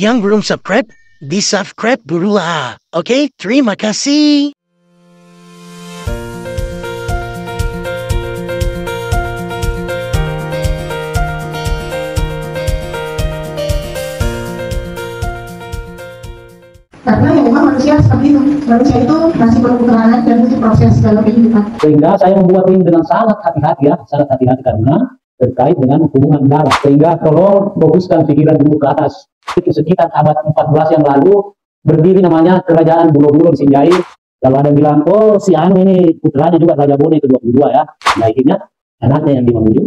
Yang belum subscribe, di-subscribe dulu lah. Oke, terima kasih. Karena yang memang manusia seperti itu, manusia itu masih perlu kekurangan dan butuh proses dalam kehidupan. Sehingga saya membuat ini dengan sangat hati-hati ya, sangat hati-hati karena terkait dengan hubungan darah. Sehingga tolong fokuskan pikiran dulu ke atas. Itu sekitar abad 14 yang lalu berdiri namanya kerajaan Bulo-Bulo di Sinjai. Lalu ada yang bilang, oh si Anu ini putranya juga Raja Bone ke-22 ya. Nah akhirnya anaknya yang di Mamuju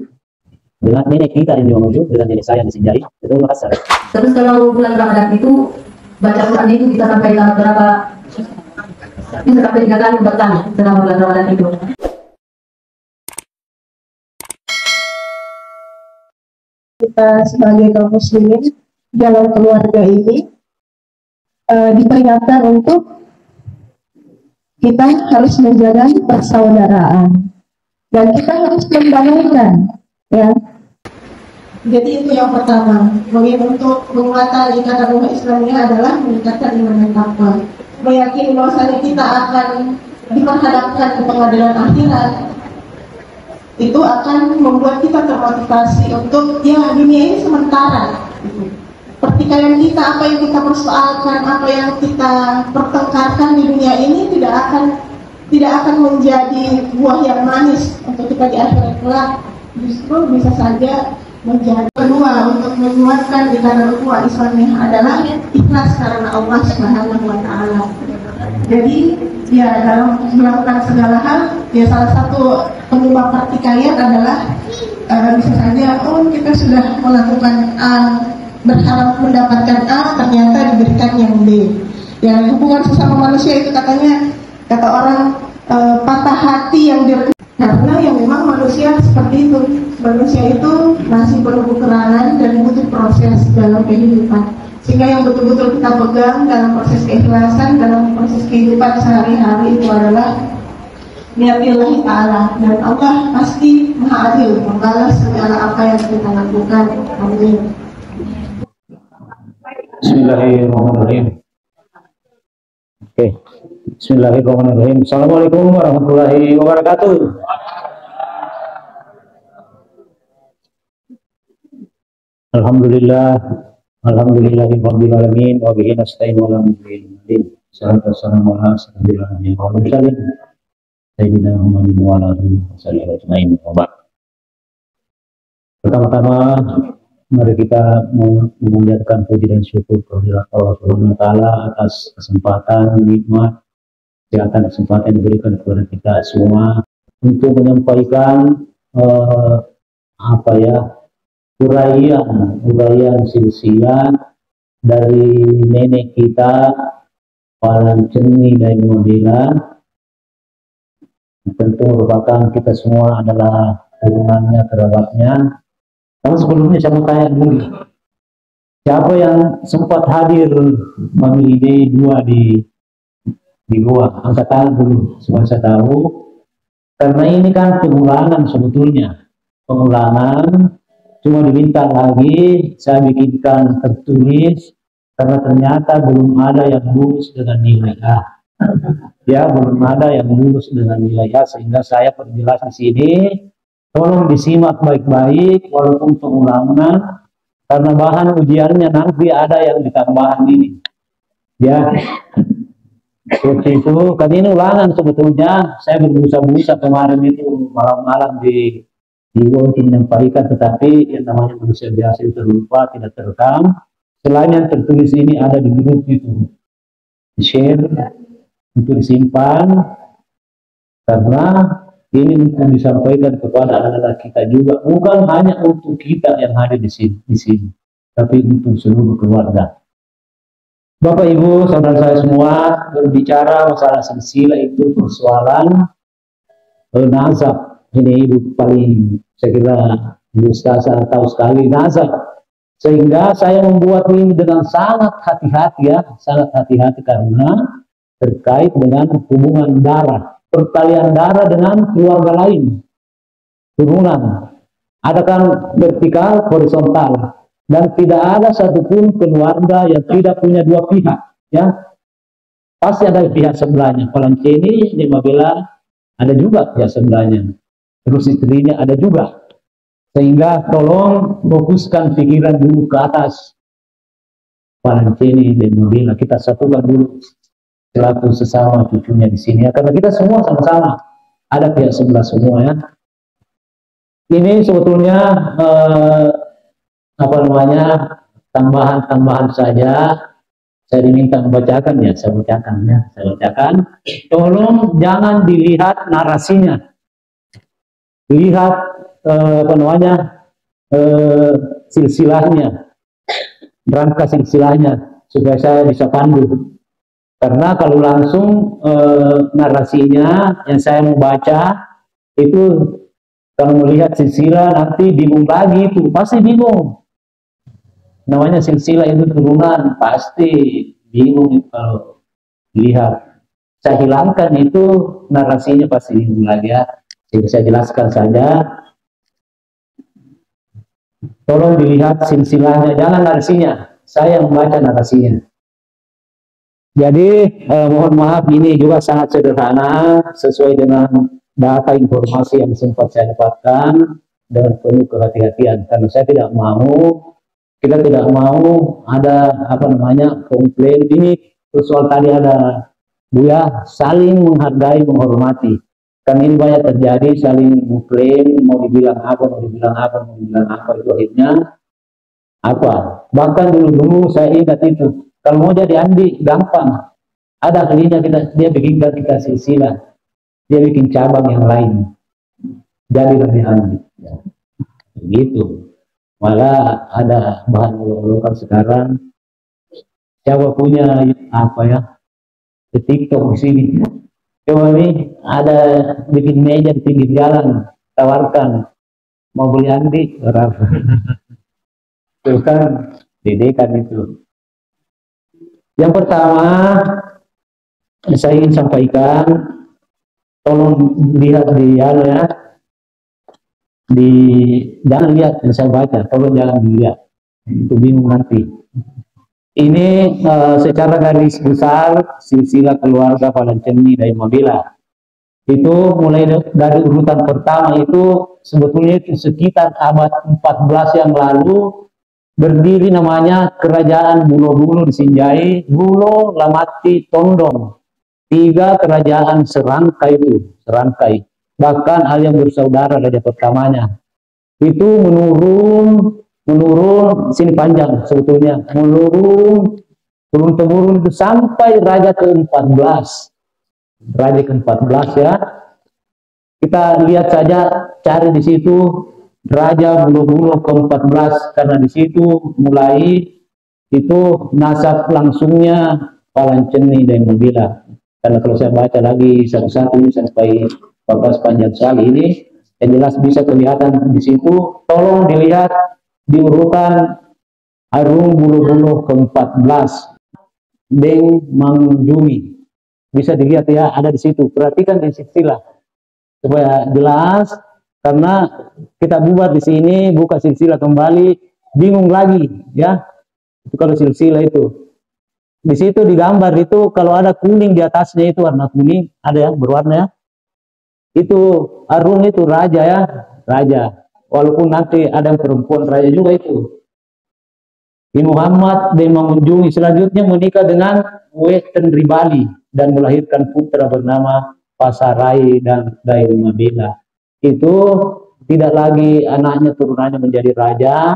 dengan nenek kita yang di Mamuju dengan nenek saya di Sinjai. Itu Makassar. Terus kalau bulan Ramadan itu baca Quran itu bisa sampai berapa? Bisa sampai 3 kali bertanya selama bulan Ramadan itu. Kita sebagai kaum muslimin dalam keluarga ini diperingatkan untuk kita harus menjaga persaudaraan dan kita harus mendamaikan, ya. Jadi itu yang pertama, untuk penguatan ikatan umat Islam ini adalah meningkatkan iman dan takwa, meyakini bahwasanya kita akan diperhadapkan ke pengadilan akhirat. Itu akan membuat kita termotivasi untuk ya dunia ini sementara. Pertikaian kita, apa yang kita persoalkan, apa yang kita pertengkarkan di dunia ini tidak akan menjadi buah yang manis untuk kita di akhirat kelak. Justru bisa saja menjadi. Kedua, untuk menguatkan ikatan ukhuwah Islamiyah adalah ikhlas karena Allah Subhanahu wa taala. Jadi ya dalam melakukan segala hal, ya salah satu penyebab pertikaian adalah bisa saja kita sudah melakukan A, berharap mendapatkan A, ternyata diberikan yang B. Ya hubungan sesama manusia itu katanya, kata orang patah hati yang karena yang memang manusia seperti itu. Manusia itu masih perlu kekurangan dan butuh proses dalam kehidupan. Sehingga yang betul-betul kita pegang dalam proses keikhlasan, dalam proses kehidupan sehari-hari itu adalah niatillahi ta'ala. Dan Allah pasti maha adil membalas segala apa yang kita lakukan. Amin. Bismillahirrahmanirrahim. Oke. Bismillahirrahmanirrahim. Assalamualaikum warahmatullahi wabarakatuh. Alhamdulillahirabbil alamin wa bihi nasta'in wa la ilaha Assalamu alaikum Sayyidina Muhammadin wa ala alihi wasallam. Pertama-tama mari kita memanjatkan puji dan syukur kehadirat Allah Subhanahu wa taala atas kesempatan, nikmat, kesempatan yang diberikan kepada kita semua untuk menyampaikan uraian silsilah dari nenek kita Palang Ceni dari Modena. Tentu merupakan kita semua adalah turunannya, kerabatnya. Tapi sebelumnya saya mau tanya dulu, siapa yang sempat hadir family day 2 di Goa? Angkat tangan dulu, supaya saya tahu. Karena ini kan pengulangan sebetulnya, pengulangan. Cuma diminta lagi, saya bikinkan tertulis, karena ternyata belum ada yang lulus dengan nilai A. Ya, belum ada yang lulus dengan nilai A, sehingga saya perjelas di sini. Tolong disimak baik-baik, walaupun pengulangan, karena bahan ujiannya nanti ada yang ditambahan ini. Ya, seperti itu. Kan ini ulangan sebetulnya. Saya berbusa-busa kemarin itu malam-malam di untuk menyampaikan, tetapi yang namanya manusia biasa itu terlupa, tidak terekam. Selain yang tertulis ini ada di grup itu, di-share untuk disimpan, karena ini untuk disampaikan kepada anak-anak kita juga, bukan hanya untuk kita yang hadir di sini, tapi untuk seluruh keluarga. Bapak Ibu, saudara saya semua, berbicara masalah silsilah itu persoalan nazab. Ini Ibu paling, saya kira Ibu Ustazah tahu sekali nazab. Sehingga saya membuat ini dengan sangat hati-hati ya, sangat hati-hati karena terkait dengan hubungan darah, pertalian darah dengan keluarga lain. Turunan, ada kan vertikal, horizontal. dan tidak ada satupun keluarga yang tidak punya dua pihak, ya. Pasti ada pihak sebelahnya. Palanceni di Mabela ada juga pihak sebelahnya. Terus istrinya ada juga. Sehingga tolong fokuskan pikiran dulu ke atas. Palanceni dan Mabela kita satukan dulu selaku sesama cucunya di sini. Ya, karena kita semua sama-sama ada pihak sebelah semua, ya. Ini sebetulnya apa namanya, tambahan-tambahan saja. Saya diminta membacakan, ya saya bacakan, ya saya bacakan. Tolong jangan dilihat narasinya, lihat apa namanya, silsilahnya, rangka silsilahnya, supaya saya bisa pandu. Karena kalau langsung narasinya yang saya mau baca itu, kalau melihat silsilah nanti bingung lagi, itu pasti bingung. Namanya silsilah itu turunan, pasti bingung itu kalau lihat. Saya hilangkan itu narasinya, pasti bingung lagi, ya. Jadi saya jelaskan saja. Tolong dilihat silsilahnya, jangan narasinya. Saya membaca narasinya. Jadi mohon maaf, ini juga sangat sederhana, sesuai dengan data informasi yang sempat saya dapatkan, dengan penuh kehati-hatian. Karena saya tidak mau, kita tidak mau ada apa namanya komplain. Ini soal tadi ada Buya, saling menghargai, menghormati. Kan ini banyak terjadi, saling mengklaim, mau dibilang apa, mau dibilang apa, mau dibilang apa, itu akhirnya apa. Bahkan dulu saya ingat itu, kalau mau jadi Andi gampang, ada ahlinya, dia bikinkan kita silsilah, dia bikin cabang yang lain, jadi lebih Andi, ya. Begitu. Malah ada bahan ulok-ulokan sekarang. Siapa punya apa ya, di TikTok di sini, coba nih ada bikin meja di pinggir jalan, tawarkan mau beli Andi berapa. Itu kan didikan itu. Yang pertama saya ingin sampaikan, tolong lihat di ya, jangan lihat yang saya baca, tolong jangan dilihat, itu bingung nanti. Ini secara garis besar silsilah keluarga Palanceni dari Mabela. Itu mulai dari urutan pertama itu sebetulnya itu sekitar abad 14 yang lalu berdiri namanya Kerajaan Bulo-Bulo di Sinjai, Bulo, Lamati, Tondong. 3 kerajaan serangkai itu, serangkai. Bahkan ada yang bersaudara raja pertamanya. Itu menurun sini panjang sebetulnya, turun temurun itu sampai raja ke-14. Raja ke-14, ya. Kita lihat saja, cari di situ Raja Bulo-Bulo ke-14, karena di situ mulai itu nasab langsungnya Palanceni dan Mabela. Karena kalau saya baca lagi satu-satu ini sampai 14 panjang sekali ini, yang jelas bisa kelihatan di situ. Tolong dilihat di urutan Arung Bulo-Bulo ke-14, Deng Mangjumi. Bisa dilihat, ya, ada di situ. Perhatikan di silsilah supaya jelas, karena kita buat di sini, buka silsilah kembali, bingung lagi, ya. Itu kalau silsilah itu. Di situ digambar itu, kalau ada kuning di atasnya itu warna kuning, ada ya berwarna, ya. Itu Arung itu raja, ya, raja. Walaupun nanti ada yang perempuan raja juga itu. Di Muhammad dia mengunjungi, selanjutnya menikah dengan Westen Ribali dan melahirkan putra bernama Pasarai dan Dairi Mabela. Itu tidak lagi anaknya turunannya menjadi raja,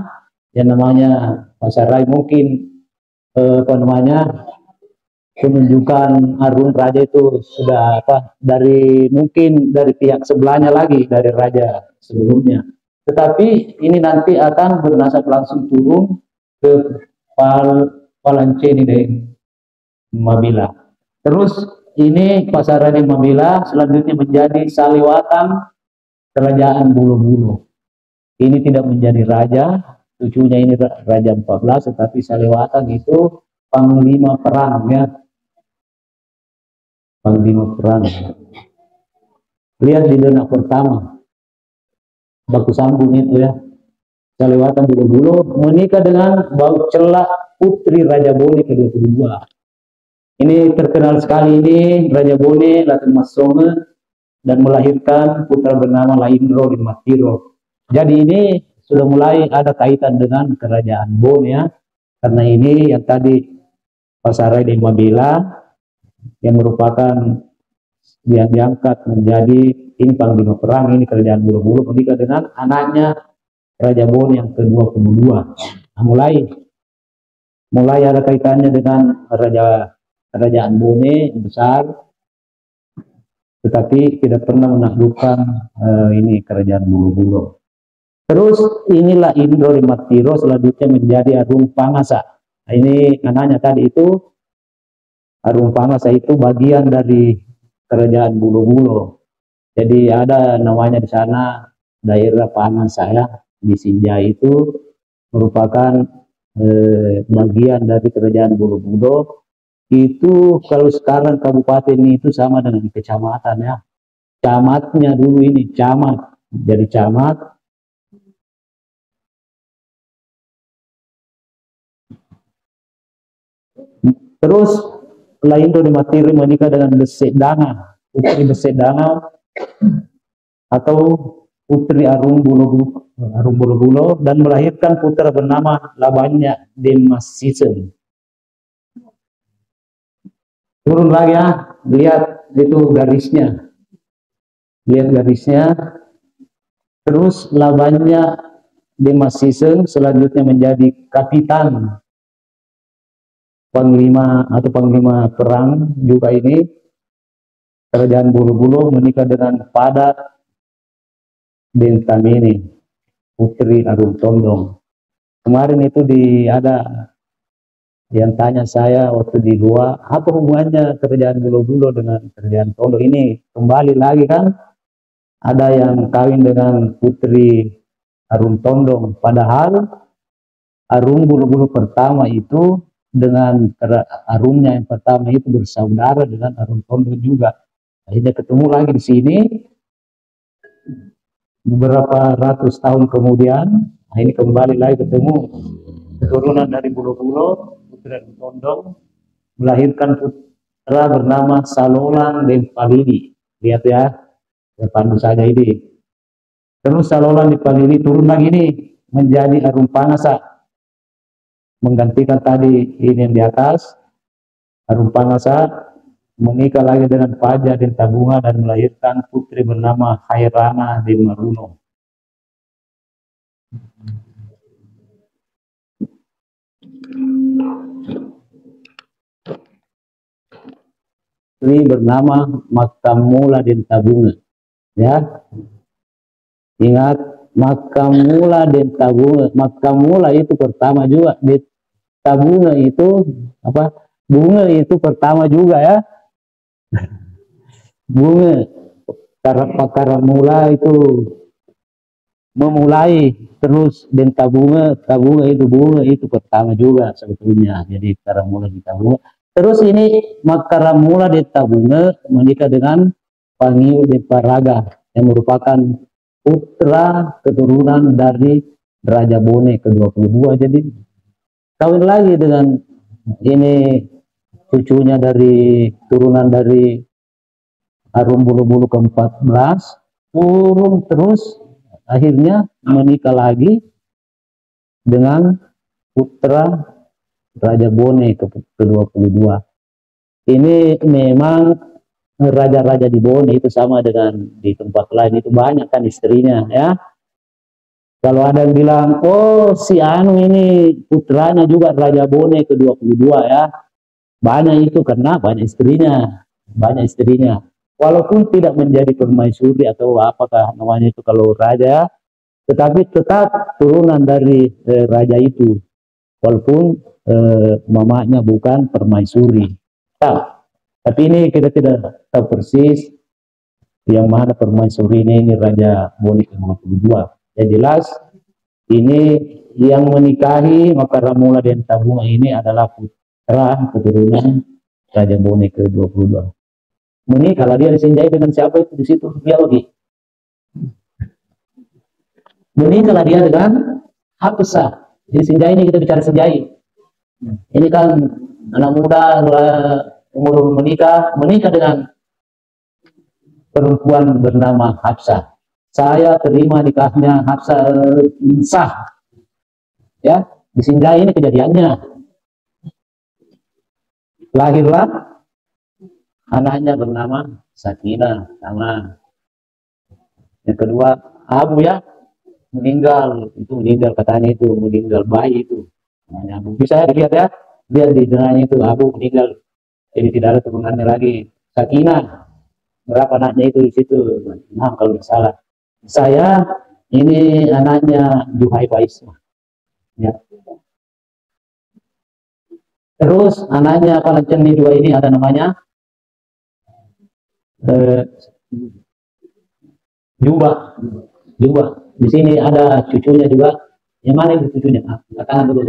yang namanya Pasarai. Mungkin apa namanya, penunjukan Arung raja itu sudah apa, mungkin dari pihak sebelahnya lagi, dari raja sebelumnya. Tetapi ini nanti akan bernasab langsung turun ke Palanceni dan Mabela. Terus ini Pasarai dan Mabela selanjutnya menjadi Saliwatan Kerajaan Bulo-Bulo. Ini tidak menjadi raja, cucunya ini raja 14, tetapi Saliwatan itu panglima perang, ya. Panglima perang. Lihat di zona pertama, baku sambung itu, ya. Salewatan Bulu-Bulu menikah dengan Bau Celak putri Raja Bone ke-22. Ini terkenal sekali ini Raja Bone Latin Masonge dan melahirkan putra bernama Laindro di Matiro. Jadi ini sudah mulai ada kaitan dengan kerajaan Bone ya. Karena ini yang tadi Pasarai de Mabela yang merupakan yang diangkat menjadi ini panglima perang ini kerajaan Bulu-Bulu menikah dengan anaknya Raja Bone yang ke-22. Nah, mulai ada kaitannya dengan kerajaan Bone yang besar, tetapi tidak pernah menaklukkan ini kerajaan Bulu-Bulu. Terus inilah Indro di Matiro selanjutnya menjadi Arum Pangasa. Nah, ini anaknya tadi itu Arum Pangasa itu bagian dari kerajaan Bulu-Bulu. Jadi ada namanya di sana daerah Pangasa ya. Di Sinjai itu merupakan bagian dari kerajaan Bulu-Bulu. Itu kalau sekarang kabupaten itu sama dengan kecamatan ya. Camatnya dulu ini camat, jadi camat. Terus Laindro di Matiro menikah dengan Besek Dana, putri Besek Dana atau putri Arum Bulu-Bulu dan melahirkan putra bernama Labanya Demasisen. Turun lagi ya, lihat itu garisnya. Lihat garisnya. Terus Labanya Demasisen selanjutnya menjadi kapitan panglima perang juga ini kerajaan Bulu-Bulu menikah dengan Pada Bentamini putri Arum Tondong. Kemarin itu ada yang tanya saya waktu di luar, apa hubungannya kerajaan Bulu-Bulu dengan kerajaan Tondong ini? Kembali lagi kan ada yang kawin dengan putri Arum Tondong, padahal Arum Bulu-Bulu pertama itu dengan Arumnya yang pertama itu bersaudara dengan Arum Tondong juga. Akhirnya ketemu lagi di sini beberapa ratus tahun kemudian. Nah, ini kembali lagi ketemu keturunan dari Bulu-Bulu, putri Arum Tondong melahirkan putra bernama Salolang dan Palili. Lihat ya, pandu saja ini. Terus Salolang di Palili turun lagi nih menjadi Arum Pangasa, menggantikan tadi ini yang di atas. Arum Pangasa menikah lagi dengan Paja dan Tabunga dan melahirkan putri bernama Hairana di Maruno. Putri bernama Makamula dan Tabunga. Ya, ingat Makamula dan Tabunga. Makamula itu pertama juga, di Tabunga itu apa? Bunga itu pertama juga ya. Bunga perkara mula itu memulai, terus dan tabunga itu bunga itu pertama juga sebetulnya. Jadi Karamula di Tabunga. Terus ini Makaramula di Tabunga menikah dengan Pangiu de Paraga yang merupakan putra keturunan dari Raja Bone ke-22. Jadi kawin lagi dengan ini cucunya dari turunan dari Arum Bulu-Bulu ke-14, turun terus akhirnya menikah lagi dengan putra Raja Bone ke-22. Ini memang raja-raja di Bone itu sama dengan di tempat lain, itu banyak kan istrinya ya. Kalau ada yang bilang, oh si Anu ini putranya juga Raja Bone ke-22 ya. Banyak itu karena banyak istrinya. Walaupun tidak menjadi permaisuri atau apakah namanya itu kalau raja, tetapi tetap turunan dari raja itu. Walaupun mamanya bukan permaisuri. Tapi ini kita tidak tahu persis yang mana permaisuri ini Raja Bone ke-22. Yang jelas ini yang menikahi Makaramula dan Tabunga ini adalah keturunan Raja Bone ke-22. Menikah dia disenjai dengan siapa itu di situ dia lagi. Menikah dia dengan Hafsah. Jadi Sinjai ini kita bicara Sinjai. Ini kan anak muda umur menikah dengan perempuan bernama Hafsah. Saya terima nikahnya Hafsah sah. Ya, di Sinjai ini kejadiannya. Lahirlah anaknya bernama Sakinah sama. Yang kedua Abu ya, meninggal katanya itu meninggal bayi itu namanya Abu. Bisa dilihat ya, lihat di jenazahnya itu Abu meninggal, jadi tidak ada turunannya lagi. Sakinah berapa anaknya itu di situ, 6 kalau tidak salah. Saya ini anaknya Juhaibah Isma ya. Terus anaknya Palanceni 2 ini ada namanya Juba. Di sini ada cucunya juga. Yang mana itu cucunya? Katakan dulu.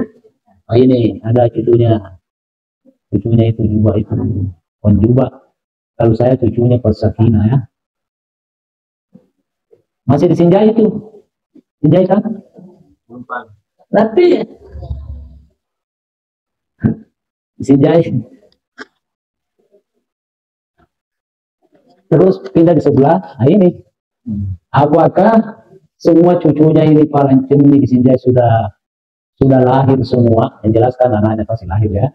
Oh ini ada cucunya. Cucunya itu Juba itu. Pohon Juba. Kalau saya cucunya Persakina ya. Masih di Sinjai itu. Sinjai kan? Nanti di Sinjai. Terus pindah di sebelah. Nah ini. Apakah semua cucunya ini Palanceni di Sinjai sudah lahir semua? Yang jelas kan anaknya pasti lahir ya.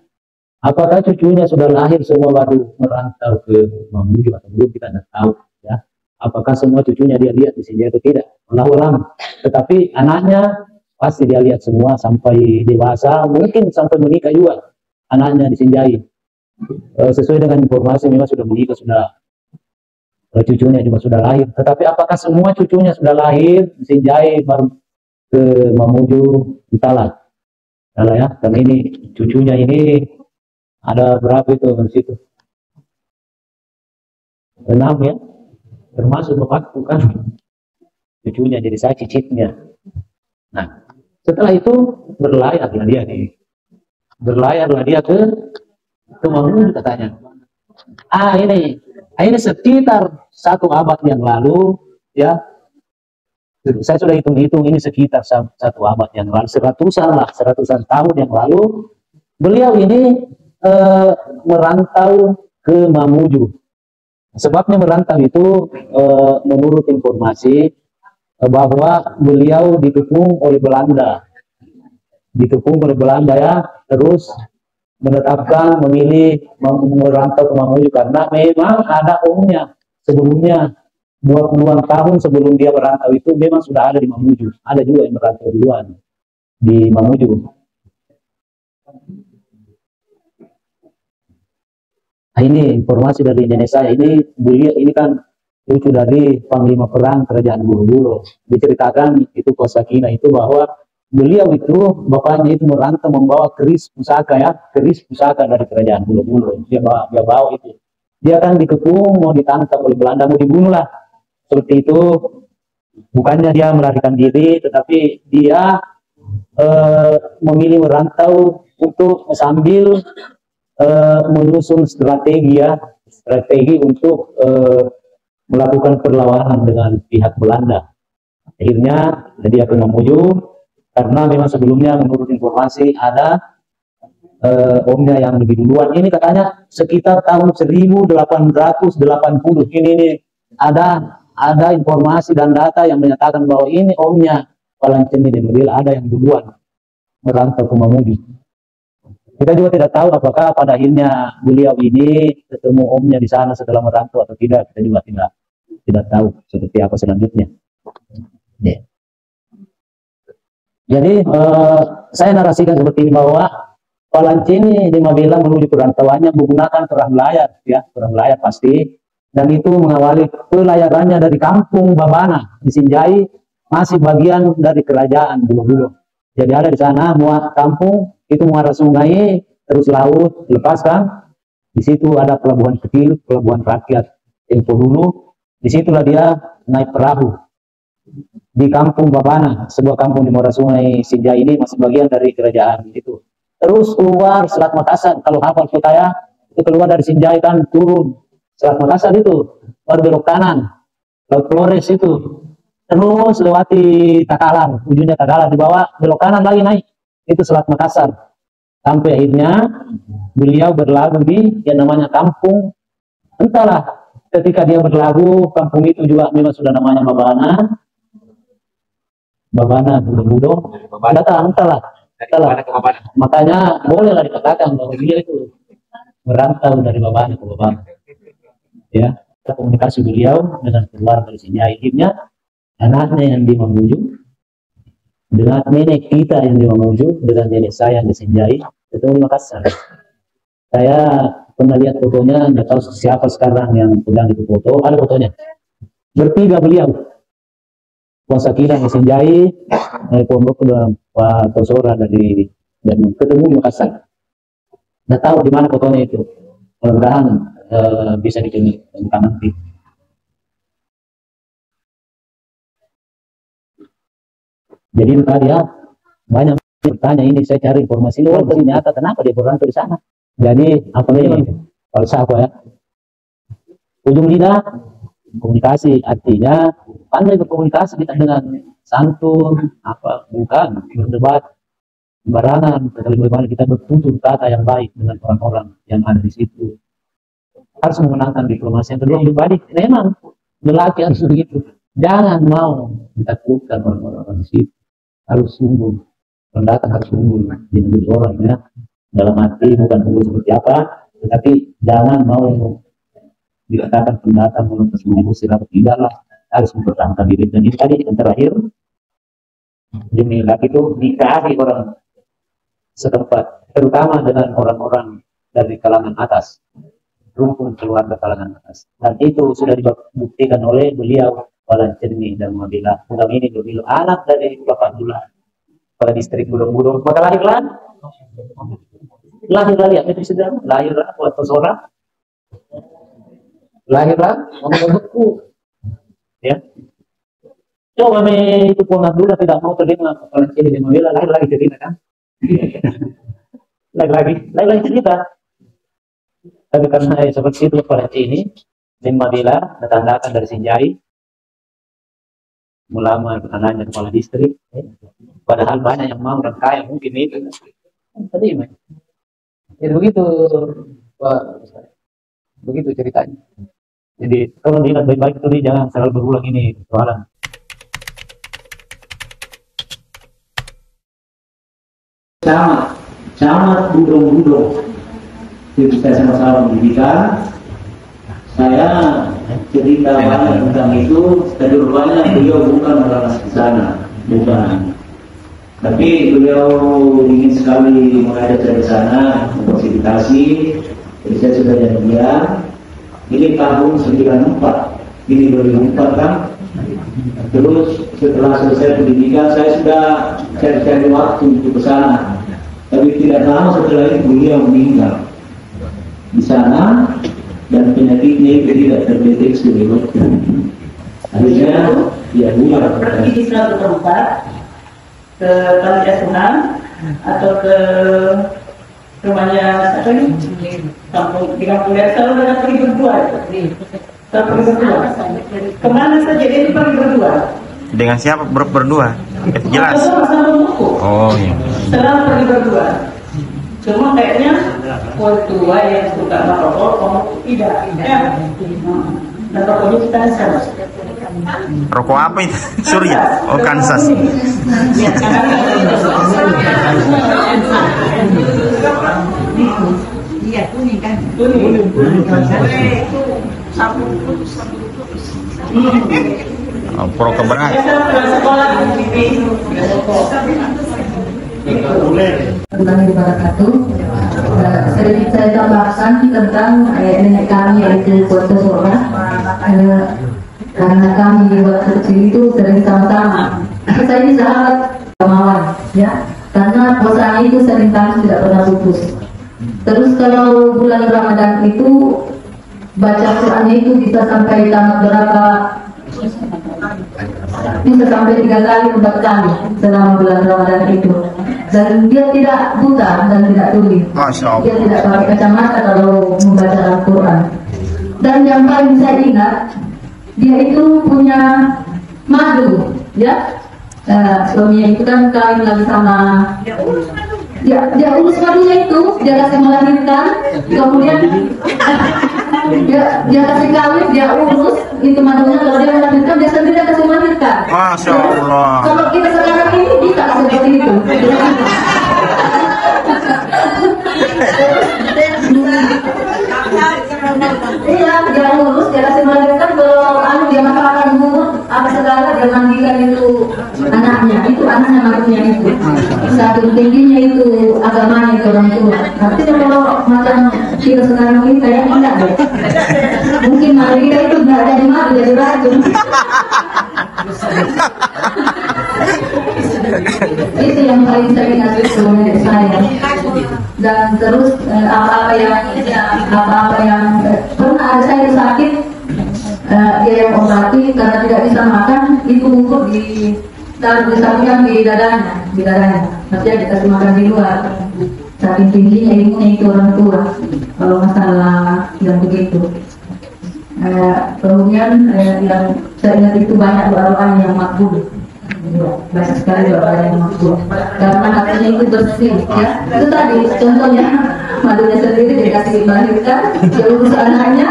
Apakah cucunya sudah lahir semua baru merantau ke Mamuju atau belum, kita tidak tahu ya. Apakah semua cucunya dia lihat di Sinjai atau tidak? Wallahu a'lam. Tetapi anaknya pasti dia lihat semua sampai dewasa, mungkin sampai menikah juga anaknya di Sinjai. Sesuai dengan informasi memang sudah menikah, sudah cucunya juga sudah lahir. Tetapi apakah semua cucunya sudah lahir di Sinjai baru ke Mamuju, entahlah. Entahlah ya, karena ini cucunya ini ada berapa itu di situ? 6 ya, termasuk bapakku kan. Cucunya jadi saya cicitnya. Nah, setelah itu berlayarlah dia ke Mamuju katanya. Ini sekitar 1 abad yang lalu ya, saya sudah hitung-hitung ini sekitar 1 abad yang lalu, 100-an tahun yang lalu beliau ini merantau ke Mamuju. Sebabnya merantau itu menurut informasi bahwa beliau dikepung oleh Belanda ya, terus menetapkan memilih merantau ke Mamuju karena memang ada omnya sebelumnya 20-an tahun sebelum dia merantau itu memang sudah ada di Mamuju. Ada juga yang merantau duluan di Mamuju. Nah, ini informasi dari Indonesia. Ini kan lucu dari Panglima Perang Kerajaan Bulu-Bulu. Diceritakan itu Kosakina itu bahwa beliau itu, bapaknya itu merantau membawa keris pusaka ya, keris pusaka dari Kerajaan Bulu-Bulu. Dia bawa itu. Dia kan dikepung, mau ditangkap oleh Belanda, mau dibunuh lah. Seperti itu. Bukannya dia melarikan diri, tetapi dia memilih merantau untuk sambil menyusun strategi untuk melakukan perlawanan dengan pihak Belanda. Akhirnya dia ke Mamuju karena memang sebelumnya menurut informasi ada omnya yang lebih duluan. Ini katanya sekitar tahun 1880. Ini ada informasi dan data yang menyatakan bahwa ini omnya Palanceni dan beliau ada yang duluan merantau ke Mamuju. Kita juga tidak tahu apakah pada akhirnya beliau ini ketemu omnya di sana setelah merantau atau tidak. Kita juga tidak tahu seperti apa selanjutnya. Yeah. Jadi saya narasikan seperti ini bahwa Palanceni di Magelang menuju perantauannya menggunakan perahu layar, ya, perahu layar pasti. Dan itu mengawali pelayarannya dari kampung Babana di Sinjai, masih bagian dari kerajaan dulu. Jadi ada di sana muat kampung itu muara sungai, terus laut, lepaskan. Di situ ada pelabuhan kecil, pelabuhan rakyat tempo dulu. Disitulah dia naik perahu di kampung Babana, sebuah kampung di muara sungai Sinjai ini masih bagian dari kerajaan itu. Terus keluar Selat Makassar, kalau hafal kota ya, itu keluar dari Sinjai kan turun Selat Makassar itu, baru belok kanan, Laut Flores itu. terus lewati Takalar, ujungnya Takalar, di bawah belok kanan lagi naik, itu Selat Makassar. Sampai akhirnya beliau berlagu di yang namanya kampung, entahlah ketika dia berlagu, kampung itu juga memang sudah namanya Babana dulu, entahlah. Makanya bolehlah dikatakan bahwa dia itu merantau dari Babana ke Babana. Ya, komunikasi beliau dengan keluarga di sini, akhirnya anaknya yang di Mamuju, dengan nenek kita yang di Mamuju, dengan nenek saya yang di Sinjai, itu Makassar. Saya pernah lihat fotonya, nggak tahu siapa sekarang yang sedang itu foto, ada fotonya. Bertiga beliau, Kuasa Kina di Sinjai, Pondok Pak Tosora dari dan ketemu di Makassar. Nggak tahu di mana fotonya itu. Mudah-mudahan bisa ditemukan nanti. Jadi itu tadi ya, banyak bertanya ini, saya cari informasi, ternyata kenapa dia berantau di sana. Jadi apa ini falsafah ya, ujung lidah komunikasi, artinya pandai berkomunikasi kita dengan santun, apa bukan berdebat barangan, bagaimana kita bertutur kata yang baik dengan orang-orang yang ada di situ, harus menggunakan diplomasi. Yang kedua pribadi, memang lelaki harus begitu, jangan mau ditaklukkan orang-orang di situ, harus unggul, pendatang harus unggul di negeri orang ya, dalam arti bukan unggul seperti apa, tetapi jangan mau dikatakan pendatang menuntut unggul, silap tidaklah, harus mempertahankan diri. Dan ini tadi yang terakhir, demi laki itu nikahi orang setempat, terutama dengan orang-orang dari kalangan atas, rumpun keluarga kalangan atas, dan itu sudah dibuktikan oleh beliau Walan Cerni dan Mabila. Mudah ini beliau anak dari Bapak Dula pada distrik Budong-Budong. Maka lahirlah ya, itu sudah lahirlah buat seorang, lahirlah membentukku ya. Coba itu Bapak Dula tidak mau terima Walan Cerni dan Mabila, lahir lagi cerita kan. lagi cerita. Tapi karena seperti itu pada ini dan Mabila ditandakan dari Sinjai, ulama anaknya kepala distrik, padahal banyak yang mau dan kaya mungkin itu tadi jadi begitu Pak, begitu ceritanya. Jadi kalau dilihat baik-baik itu jangan selalu berulang ini soalan. Camat Budong-Budong, kita sama-sama pendidikan. Saya cerita banyak tentang itu, tapi rupanya beliau bukan orang di sana, bukan. Tapi beliau ingin sekali mengajak saya ke sana, memfasilitasi. Jadi saya sudah janjian. Ini tahun 94, ini 2004 kan. Terus setelah selesai pendidikan, saya sudah cari-cari waktu untuk ke sana. Tapi tidak lama setelah itu beliau meninggal di sana. Dan penyakitnya itu tidak terdeteksi di waktu. Akhirnya ya beliau pergi di suatu tempat ke panti asuhan atau ke rumahnya apa ini kampung di kampung desa, selalu dengan pergi berdua kemana saja dia pergi berdua. Dengan siapa berdua? Jelas. Oh iya. Selalu pergi berdua. Cuma kayaknya tua yang suka merokok, kamu tidak. Ya. Dan rokoknya kita sama. Rokok apa itu? Surya? Oh, Kansas. Iya, kuning kan? Kuning. Itu sabun putus. Oh, pro keberang. Sering saya tambahkan tentang nenek kami yaitu Kuasa Sora, karena kami di waktu kecil itu sering sama-sama. Saya ini sahabat Kamawan, ya, karena puasa itu sering kami tidak pernah putus. Terus kalau bulan Ramadan itu baca Quran itu bisa sampai tamat berapa? Bisa sampai 3 kali 4 kali selama bulan Ramadan itu. Dan dia tidak buta dan tidak tuli. Dia tidak pakai kacamata kalau membaca Al-Quran. Dan yang paling saya ingat, dia itu punya madu, ya. Suaminya itu kan kawin lagi sama dia urus madunya itu, dia kasih melahirkan, kemudian dia kasih kawin, dia urus itu madunya, kalau dia melahirkan dia sendiri kasih melahirkan. Masya Allah. Kalau kita sekarang ini bisa seperti itu. Iya, dia urus, dia kasih melahirkan, kalau dia makan umur apa segala, dia mandikan itu anaknya madunya itu. Satu tingginya itu agamanya itu orang tua. Tapi kalau macam kita sekarang ini kayaknya enggak deh. Mungkin madu kita itu enggak jadi madu, jadi racun. Itu yang paling saya ingat itu menurut saya. Dan terus apa-apa yang pernah ada saya sakit, dia yang obati karena tidak bisa makan, itu untuk ditaruh disampingkan di dadanya. Maksudnya dikasih makan di luar. Saking tingginya ilmunya itu orang tua. Kalau masalah yang begitu. Kemudian yang saya ingat itu banyak doa-doa yang makbul. Banyak sekali doa yang makbul. Karena hatinya itu bersih, ya. Itu tadi contohnya madunya sendiri dia kasih melahirkan, dia urus anaknya,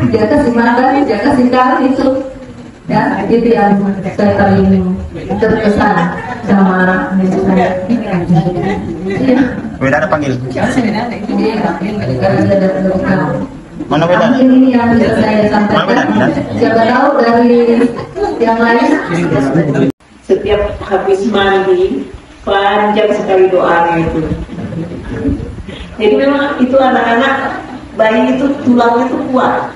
dia kasih makan, dia kasih kawin itu. Ya, itu yang saya paling terkesan sama nenek saya. Iya. Beda ada panggil. Iya, karena ada berkah. Mana beda? Mungkin ini yang bisa saya sampaikan. Siapa tahu dari yang lain. Setiap habis mandi panjang sekali doanya itu. Jadi memang itu anak-anak bayi itu tulangnya itu kuat.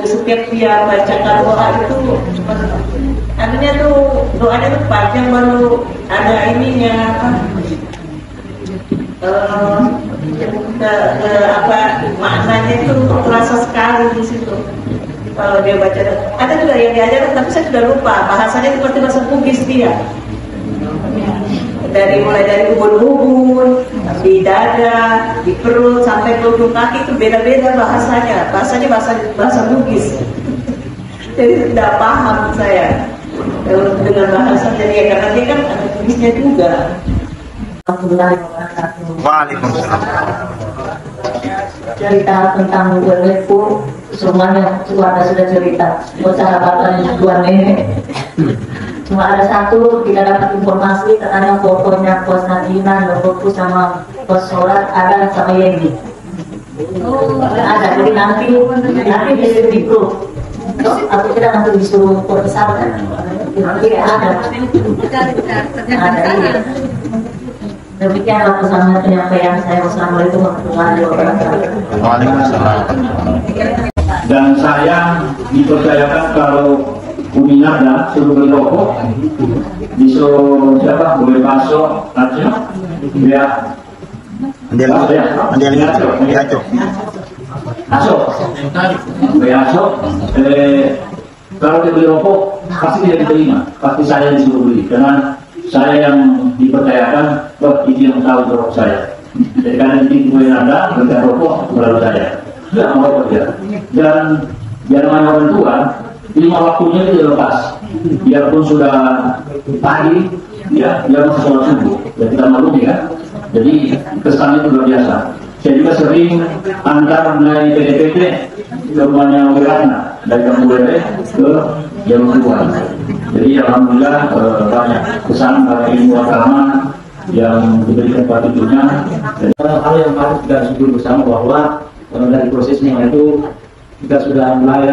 Setiap dia bacakan doa itu, artinya tuh doanya tuh panjang, baru ada ininya apa maknanya itu terasa sekali di situ. Kalau dia baca, ada juga yang diajarkan tapi saya sudah lupa bahasanya seperti bahasa Bugis dia. Mulai dari ubun-ubun, di dada, di perut sampai ke ujung kaki itu beda-beda bahasanya. Bahasa Bugis. Jadi tidak paham saya dengan bahasa dia, karena dia kan ada Bugisnya juga. Waalaikumsalam. Cerita tentang Werlepu semuanya keluarga sudah cerita. Persahabatan dua nenek. Cuma ada satu tidak dapat informasi, katanya fotonya Pos Nadina, foto sama Pos Sholat ada sama Yendi. Ada, jadi nanti di grup. Aku tidak nanti disuruh pesan kan? Nanti ada. Ada. Demikianlah pesan penyampaian saya. Wassalamualaikum warahmatullahi wabarakatuh. Waalaikumsalam. Dan saya dipercayakan kalau Umi Nada suruh beli rokok, disuruh siapa? Boleh masuk, artinya dia Aco. Kalau dia beli rokok pasti tidak diterima, pasti saya disuruh beli, karena saya yang dipercayakan, ini yang tahu rokok saya. Jadi karena ini Umi Nada beli rokok baru saya, tidak mau dia. Dan jangan orang tua. Lima waktunya itu lepas, biarpun sudah pagi, ya, dia masih sholat subuh. Ya kita maklum ya. Jadi kesannya itu luar biasa. Saya juga sering antar dari PDPT ke rumahnya Wiratna, dari Kampung Lele ke Jalur Tuan. Jadi alhamdulillah banyak kesan para ilmu agama yang diberikan petunjuknya. Hal yang harus kita syukur bersama bahwa dari prosesnya itu kita sudah mulai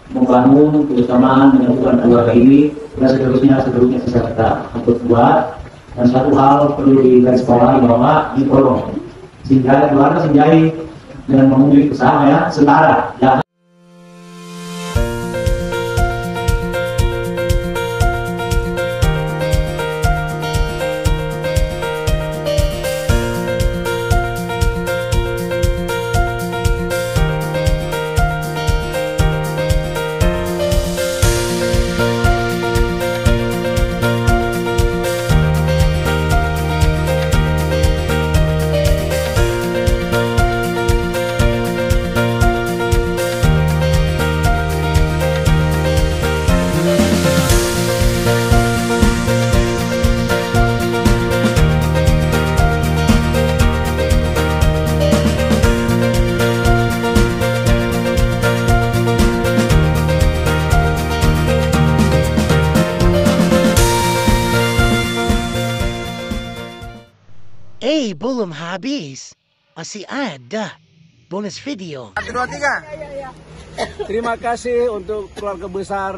membangun kebersamaan dengan keluarga ini, dan seterusnya bisa kita buat. Dan satu hal perlu digarisbawahi bahwa ini tolong sehingga keluarga senjai dan mengunjungi bersama ya setara. Ya. habis. Masih ada bonus video. 1, 2, 3. Terima kasih untuk keluarga besar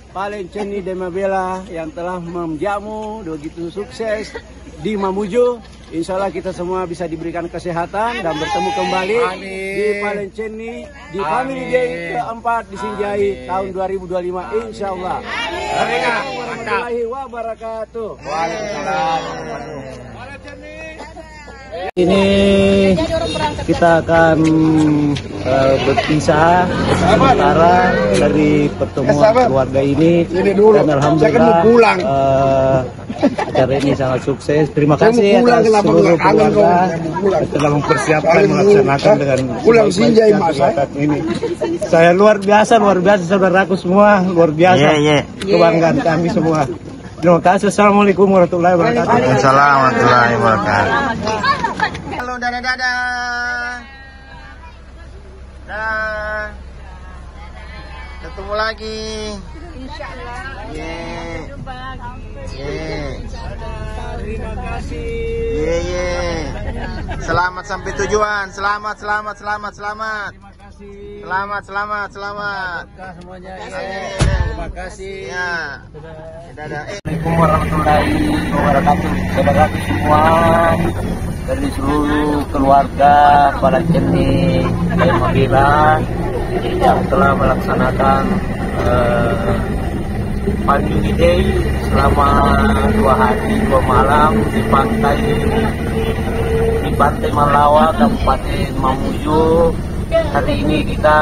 Palenceni dan Mabela yang telah menjamu begitu sukses di Mamuju. Insya Allah kita semua bisa diberikan kesehatan dan bertemu kembali di Palenceni di Family Day keempat di Sinjai tahun 2025 insya Allah. Assalamualaikum warahmatullahi wabarakatuh. Ini kita akan berpisah sementara dari pertemuan keluarga ini, dan alhamdulillah acara ini sangat sukses. Terima kasih atas seluruh keluarga yang telah mempersiapkan melaksanakan dengan masyarakat ini. Saya luar biasa saudaraku semua, luar biasa kebanggaan kami semua. Terima kasih. Assalamualaikum warahmatullahi wabarakatuh. Waalaikumsalam warahmatullahi wabarakatuh. Halo, dadah. Dah. Ketemu lagi. Insyaallah. Terima kasih. Selamat sampai tujuan. Selamat. Terima kasih. Selamat. Semuanya. Terima kasih. Ya. Dadah. Assalamualaikum warahmatullahi wabarakatuh. Saudaraku semua dari seluruh keluarga Palenceni dan Mabela yang telah melaksanakan Family Day selama 2 hari 2 malam di pantai Malawa, Kabupaten Mamuju. Hari ini kita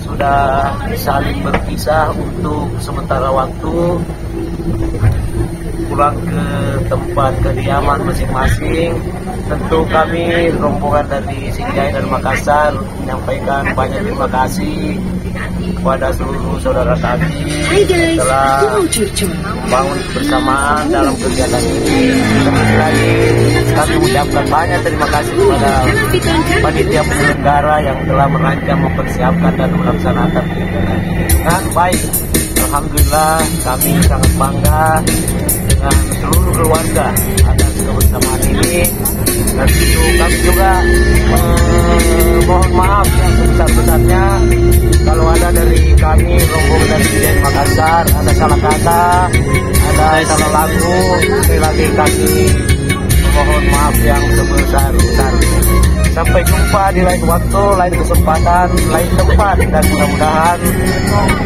sudah saling berpisah untuk sementara waktu, pulang ke tempat kediaman masing-masing. Tentu kami rombongan dari Sinjai dan Makassar menyampaikan banyak terima kasih kepada seluruh saudara kami yang telah membangun kebersamaan dalam kegiatan ini. Sekali lagi kami mengucapkan banyak terima kasih kepada panitia penyelenggara yang telah merancang, mempersiapkan dan melaksanakan kegiatan ini dengan baik. Alhamdulillah kami sangat bangga dengan seluruh keluarga atas kebersamaan ini, dan itu kami juga mohon maaf yang sebesar-besarnya kalau ada dari kami rombongan dari Sinjai Makassar ada salah kata, ada salah lagu. Sekali lagi kami mohon maaf yang sebesar-besarnya. Sampai jumpa di lain waktu, lain kesempatan, lain tempat, dan mudah-mudahan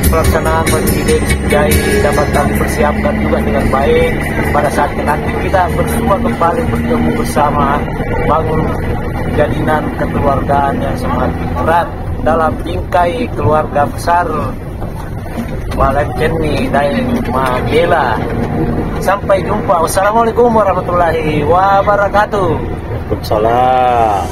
pelaksanaan Family Day di Sinjai dapat kami persiapkan juga dengan baik. Pada saat nanti kita bersua kembali bertemu bersama, bangun jalinan kekeluargaan yang semakin erat dalam bingkai keluarga besar Palenceni dan Mabela. Sampai jumpa. Wassalamualaikum warahmatullahi wabarakatuh. Waalaikumsalam.